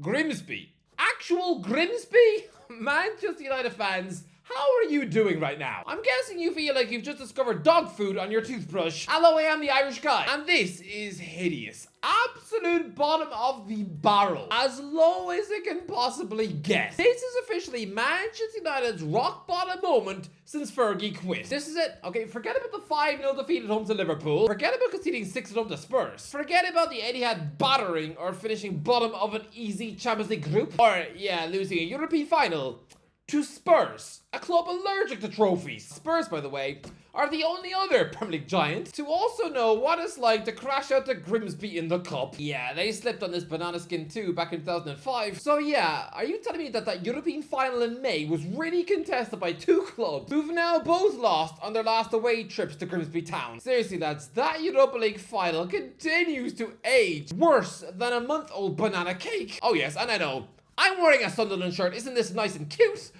Grimsby. Actual Grimsby? Manchester United fans, how are you doing right now? I'm guessing you feel like you've just discovered dog food on your toothbrush. Hello, I am the Irish guy, and this is hideous. Absolute bottom of the barrel. As low as it can possibly get. This is officially Manchester United's rock bottom moment since Fergie quit. This is it. Okay, forget about the 5-0 defeat at home to Liverpool. Forget about conceding 6 at home to Spurs. Forget about the Etihad battering or finishing bottom of an easy Champions League group. Or, yeah, losing a European final to Spurs, a club allergic to trophies. Spurs, by the way, are the only other Premier League giant to also know what it's like to crash out to Grimsby in the cup. Yeah, they slipped on this banana skin too back in 2005. So yeah, are you telling me that European final in May was really contested by two clubs who've now both lost on their last away trips to Grimsby Town? Seriously, lads, that Europa League final continues to age worse than a month-old banana cake. Oh yes, and I know, I'm wearing a Sunderland shirt. Isn't this nice and cute?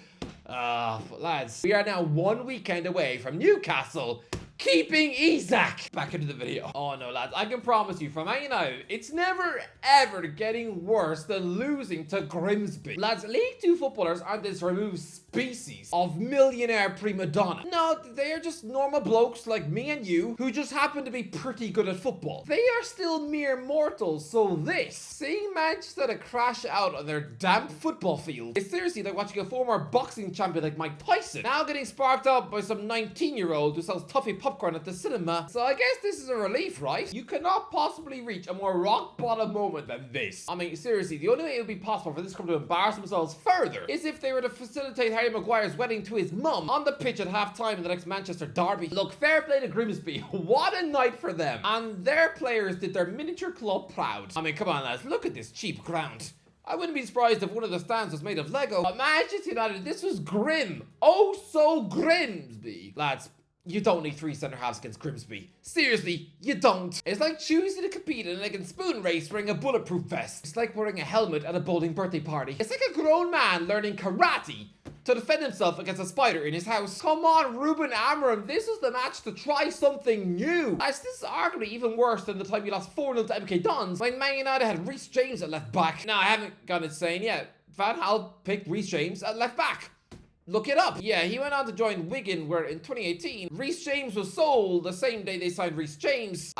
Lads, we are now 1 weekend away from Newcastle keeping Isak. Back into the video. Oh no, lads, I can promise you from Man United, it's never ever getting worse than losing to Grimsby. Lads, League 2 footballers aren't this removed species of millionaire prima donna. No, they are just normal blokes like me and you who just happen to be pretty good at football. They are still mere mortals, so seeing Manchester United crash out on their damp football field is seriously like watching a former boxing champion like Mike Tyson now getting sparked up by some 19-year-old who sells toffee popcorn at the cinema. So I guess this is a relief, right? You cannot possibly reach a more rock bottom moment than this. I mean, seriously, the only way it would be possible for this club to embarrass themselves further is if they were to facilitate Harry Maguire's wedding to his mum on the pitch at half-time in the next Manchester derby. Look, fair play to Grimsby. What a night for them. And their players did their miniature club proud. I mean, come on, lads, look at this cheap ground. I wouldn't be surprised if one of the stands was made of Lego. But Manchester United, this was grim. Oh, so Grimsby. Lads, you don't need 3 centre-halves against Grimsby. Seriously, you don't. It's like choosing to compete in an egg and spoon race wearing a bulletproof vest. It's like wearing a helmet at a bowling birthday party. It's like a grown man learning karate to defend himself against a spider in his house. Come on, Ruben Amorim, this was the match to try something new. As this is arguably even worse than the time you lost 4-0 to MK Dons when Man United had Reece James at left back. Now, I haven't gone insane yet. Van Gaal picked Reece James at left back. Look it up. Yeah, he went on to join Wigan, where in 2018, Reece James was sold the same day they signed Reece James.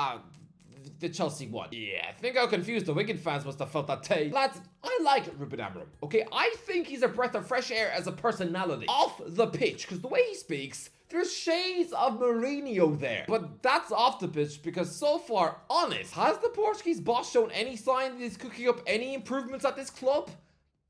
The Chelsea won. Yeah, I think how confused the Wigan fans must have felt that day. Lads, I like Ruben Amorim, okay? I think he's a breath of fresh air as a personality. Off the pitch, because the way he speaks, there's shades of Mourinho there. But that's off the pitch because so far, honest, has the Portuguese boss shown any sign that he's cooking up any improvements at this club?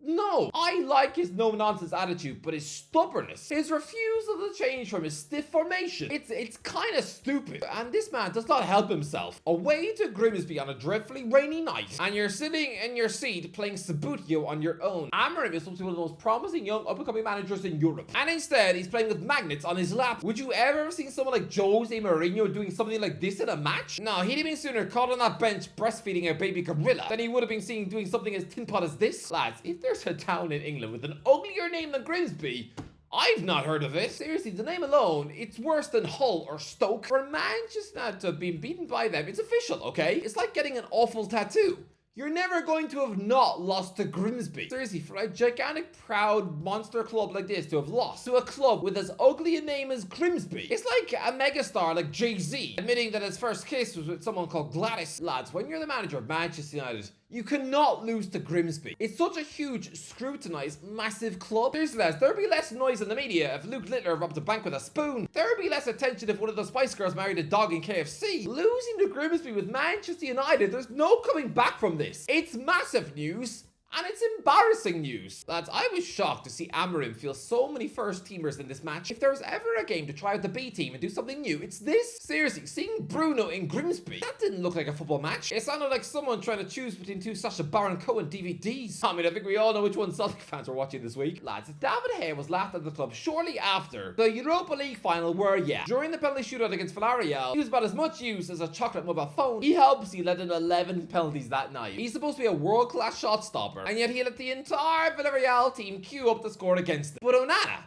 No, I like his no-nonsense attitude, but his stubbornness, his refusal to change from his stiff formation, it's kind of stupid. And this man does not help himself. Away to Grimsby on a dreadfully rainy night, and you're sitting in your seat playing Sabutio on your own. Amorim is supposed to be one of the most promising young up-and-coming managers in Europe, and instead he's playing with magnets on his lap. Would you ever have seen someone like Jose Mourinho doing something like this in a match? No, he'd have been sooner caught on that bench breastfeeding a baby gorilla than he would have been seen doing something as tin pot as this. Lads, if there's a town in England with an uglier name than Grimsby, I've not heard of it. Seriously, the name alone, it's worse than Hull or Stoke. For Manchester to have been beaten by them, it's official, okay? It's like getting an awful tattoo. You're never going to have not lost to Grimsby. Seriously, for a gigantic, proud monster club like this to have lost to a club with as ugly a name as Grimsby, it's like a megastar like Jay-Z admitting that his first kiss was with someone called Gladys. Lads, when you're the manager of Manchester United, you cannot lose to Grimsby. It's such a huge, scrutinized, massive club. Seriously, lads, there'd be less noise in the media if Luke Littler robbed a bank with a spoon. There'd be less attention if one of the Spice Girls married a dog in KFC. Losing to Grimsby with Manchester United, there's no coming back from this. It's massive news. And it's embarrassing news. Lads, I was shocked to see Amorim field so many first-teamers in this match. If there was ever a game to try out the B team and do something new, it's this. Seriously, seeing Bruno in Grimsby, that didn't look like a football match. It sounded like someone trying to choose between two Sacha Baron Cohen DVDs. I mean, I think we all know which one Celtic fans were watching this week. Lads, David Hay was laughed at the club shortly after the Europa League final where, yeah, during the penalty shootout against Villarreal, he was about as much use as a chocolate mobile phone. He obviously led in 11 penalties that night. He's supposed to be a world-class shot stopper, and yet he let the entire Villarreal team queue up to score against him. But Onana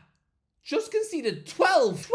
just conceded 12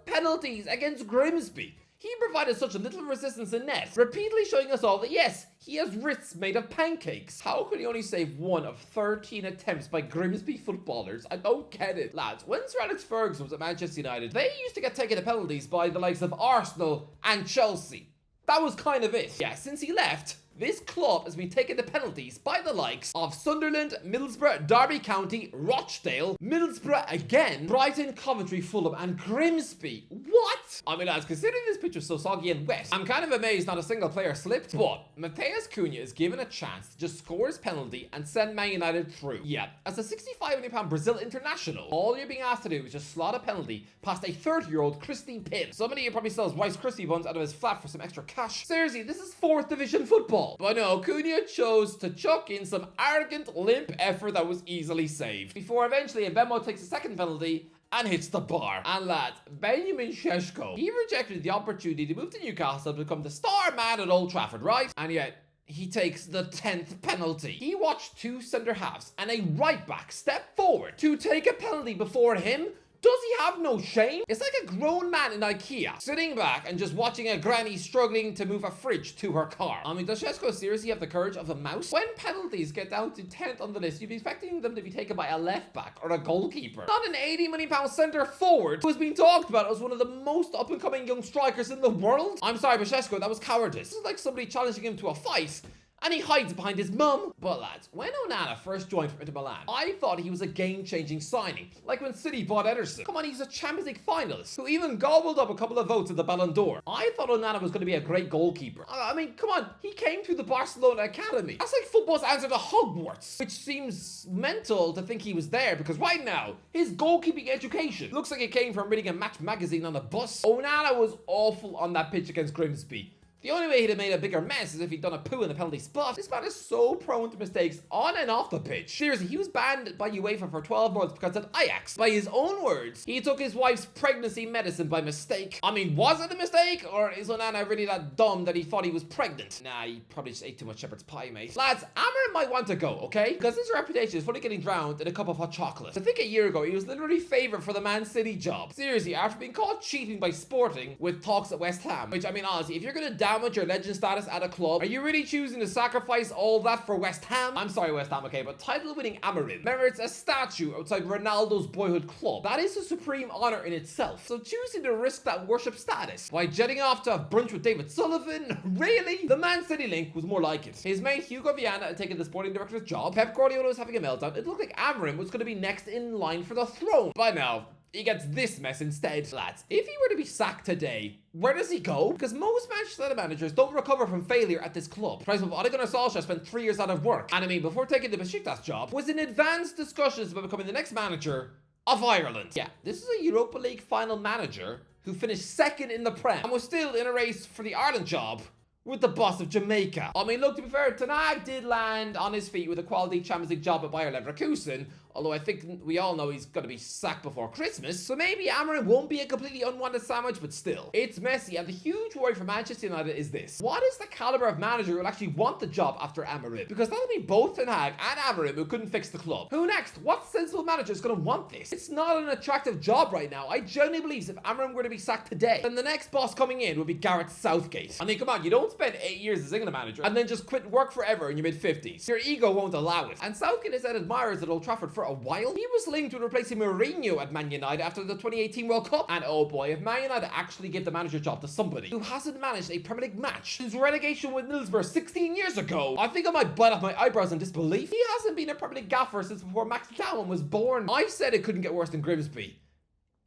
penalties against Grimsby. He provided such a little resistance in net, repeatedly showing us all that yes, he has wrists made of pancakes. How could he only save 1 of 13 attempts by Grimsby footballers? I don't get it. Lads, when Sir Alex Ferguson was at Manchester United, they used to get taken to penalties by the likes of Arsenal and Chelsea. That was kind of it. Yeah, since he left, this club has been taken to penalties by the likes of Sunderland, Middlesbrough, Derby County, Rochdale, Middlesbrough again, Brighton, Coventry, Fulham, and Grimsby. What? I mean, lads, considering this pitch was so soggy and wet, I'm kind of amazed not a single player slipped. But Matheus Cunha is given a chance to just score his penalty and send Man United through. Yeah, as a £65 million Brazil international, all you're being asked to do is just slot a penalty past a 30-year-old Christine Pin. Somebody who probably sells Rice Krispie buns out of his flat for some extra cash. Seriously, this is 4th division football. But no, Cunha chose to chuck in some arrogant, limp effort that was easily saved, before eventually Mbemo takes a second penalty and hits the bar. And lads, Benjamin Šeško, he rejected the opportunity to move to Newcastle to become the star man at Old Trafford, right? And yet, he takes the 10th penalty. He watched 2 centre-halves and a right-back step forward to take a penalty before him. Does he have no shame? It's like a grown man in IKEA, sitting back and just watching a granny struggling to move a fridge to her car. I mean, does Šeško seriously have the courage of a mouse? When penalties get down to 10th on the list, you'd be expecting them to be taken by a left back or a goalkeeper. Not an £80 million centre forward who has been talked about as one of the most up-and-coming young strikers in the world. I'm sorry, but Šeško, that was cowardice. This is like somebody challenging him to a fight and he hides behind his mum. But lads, when Onana first joined from Inter Milan, I thought he was a game-changing signing, like when City bought Ederson. Come on, he's a Champions League finalist, who even gobbled up a couple of votes at the Ballon d'Or. I thought Onana was going to be a great goalkeeper. I mean, come on, he came through the Barcelona Academy. That's like football's answer to Hogwarts, which seems mental to think he was there, because right now, his goalkeeping education looks like it came from reading a Match magazine on a bus. Onana was awful on that pitch against Grimsby. The only way he'd have made a bigger mess is if he'd done a poo in the penalty spot. This man is so prone to mistakes on and off the pitch. Seriously, he was banned by UEFA for 12 months because at Ajax, by his own words, he took his wife's pregnancy medicine by mistake. I mean, was it a mistake? Or is Onana really that dumb that he thought he was pregnant? Nah, he probably just ate too much shepherd's pie, mate. Lads, Amorim might want to go, okay? Because his reputation is fully getting drowned in a cup of hot chocolate. I think a year ago, he was literally favoured for the Man City job. Seriously, after being caught cheating by Sporting with talks at West Ham, which, I mean, honestly, if you're going to damage your legend status at a club, are you really choosing to sacrifice all that for West Ham? I'm sorry, West Ham, okay, but title-winning Amorim merits a statue outside Ronaldo's boyhood club. That is a supreme honour in itself. So choosing to risk that worship status by jetting off to have brunch with David Sullivan? Really? The Man City link was more like it. His mate Hugo Viana had taken the sporting director's job. Pep Guardiola was having a meltdown. It looked like Amorim was going to be next in line for the throne. By now, he gets this mess instead. Lads, if he were to be sacked today, where does he go? Because most Manchester United managers don't recover from failure at this club. Price of Ole Gunnar Solskjaer spent 3 years out of work, and I mean, before taking the Besiktas job, was in advanced discussions about becoming the next manager of Ireland. Yeah, this is a Europa League final manager who finished 2nd in the Prem and was still in a race for the Ireland job with the boss of Jamaica. I mean, look, to be fair, Ten Hag did land on his feet with a quality Champions League job at Bayer Leverkusen, although I think we all know he's going to be sacked before Christmas, so maybe Amorim won't be a completely unwanted sandwich, but still. It's messy, and the huge worry for Manchester United is this. What is the caliber of manager who will actually want the job after Amorim? Because that'll be both Ten Hag and Amorim who couldn't fix the club. Who next? What sensible manager is going to want this? It's not an attractive job right now. I genuinely believe if Amorim were to be sacked today, then the next boss coming in would be Gareth Southgate. I mean, come on, you don't spend 8 years as England manager and then just quit work forever in your mid-50s. Your ego won't allow it. And Southgate has had admirers at Old Trafford for a while. He was linked with replacing Mourinho at Man United after the 2018 World Cup. And oh boy, if Man United actually give the manager job to somebody who hasn't managed a Premier League match since relegation with Middlesbrough 16 years ago, I think I might bite off my eyebrows in disbelief. He hasn't been a Premier League gaffer since before Max Cowan was born. I said it couldn't get worse than Grimsby.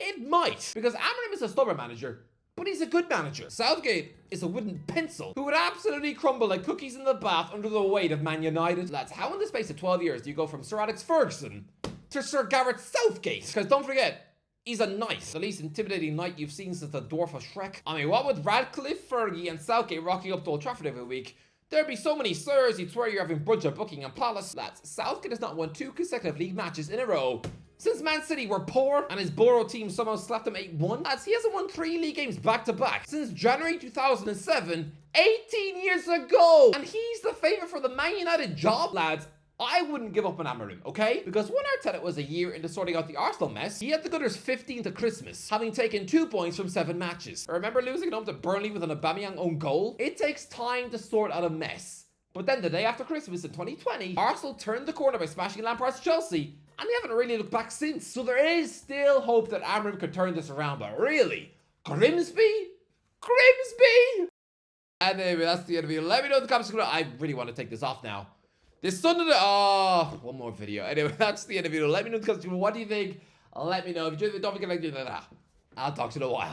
It might, because Amorim is a stubborn manager, but he's a good manager. Southgate is a wooden pencil who would absolutely crumble like cookies in the bath under the weight of Man United. Lads, how in the space of 12 years do you go from Sir Alex Ferguson to Sir Gareth Southgate? Because don't forget, he's a knight. The least intimidating knight you've seen since the dwarf of Shrek. I mean, what with Radcliffe, Fergie and Southgate rocking up to Old Trafford every week, there'd be so many sirs you'd swear you're having brunch at Buckingham Palace. Lads, Southgate has not won 2 consecutive league matches in a row since Man City were poor and his Borough team somehow slapped him 8-1. Lads, he hasn't won 3 league games back-to-back since January 2007, 18 years ago. And he's the favourite for the Man United job. Lads, I wouldn't give up on Amorim, okay? Because when Arteta was a year into sorting out the Arsenal mess, he had the Gunners 15th at Christmas, having taken 2 points from 7 matches. Remember losing at home to Burnley with an Aubameyang own goal? It takes time to sort out a mess. But then the day after Christmas in 2020, Arsenal turned the corner by smashing Lampard's Chelsea, and they haven't really looked back since. So there is still hope that Amorim could turn this around, but really, Grimsby? Anyway, that's the end of the video. Let me know in the comments. I really want to take this off now. This Sunday, one more video. Anyway, that's the end of the video. Let me know in the comments. What do you think? Let me know. If you enjoyed it, don't forget to like it. I'll talk to you in a while.